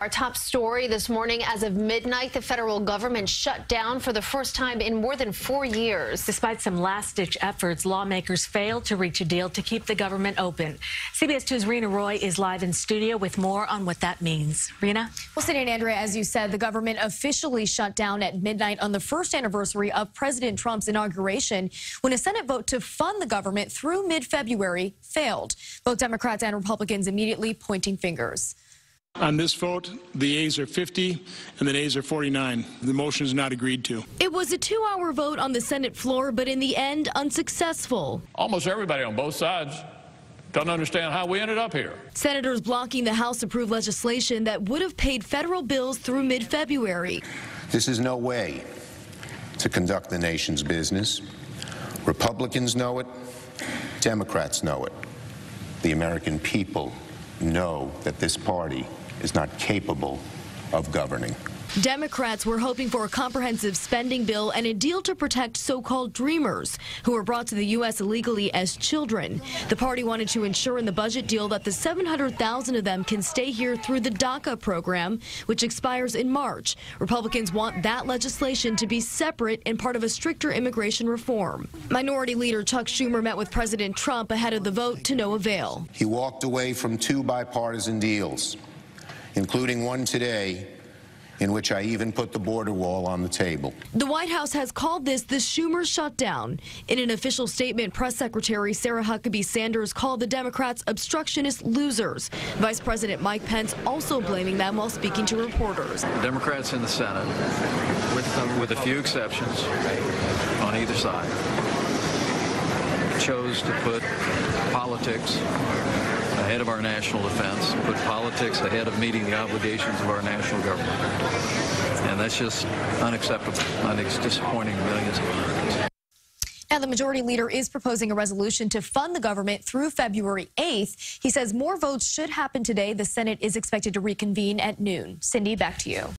Our top story this morning: as of midnight, the federal government shut down for the first time in more than 4 years. Despite some last-ditch efforts, lawmakers failed to reach a deal to keep the government open. CBS 2's Rena Roy is live in studio with more on what that means. Rena? Well, Cindy and Andrea, as you said, the government officially shut down at midnight on the first anniversary of President Trump's inauguration when a Senate vote to fund the government through mid-February failed. Both Democrats and Republicans immediately pointing fingers. On this vote, the yeas are 50 and the nays are 49. The motion is not agreed to. It was a 2-hour vote on the Senate floor, but in the end, unsuccessful. Almost everybody on both sides doesn't understand how we ended up here. Senators blocking the House-approved legislation that would have paid federal bills through mid-February. This is no way to conduct the nation's business. Republicans know it. Democrats know it. The American people know that this party is not capable of governing. Democrats were hoping for a comprehensive spending bill and a deal to protect so-called dreamers who were brought to the U.S. illegally as children. The party wanted to ensure in the budget deal that the 700,000 of them can stay here through the DACA program, which expires in March. Republicans want that legislation to be separate and part of a stricter immigration reform. Minority Leader Chuck Schumer met with President Trump ahead of the vote to no avail. He walked away from 2 bipartisan deals, including one today in which I even put the border wall on the table. The White House has called this the Schumer shutdown. In an official statement, Press Secretary Sarah Huckabee Sanders called the Democrats obstructionist losers. Vice President Mike Pence also blaming them while speaking to reporters. Democrats in the Senate, with a few exceptions on either side, chose to put politics ahead of our national defense, put politics ahead of meeting the obligations of our national government. And that's just unacceptable. I think it's disappointing to millions of Americans. Now, the majority leader is proposing a resolution to fund the government through February 8th. He says more votes should happen today. The Senate is expected to reconvene at noon. Cindy, back to you.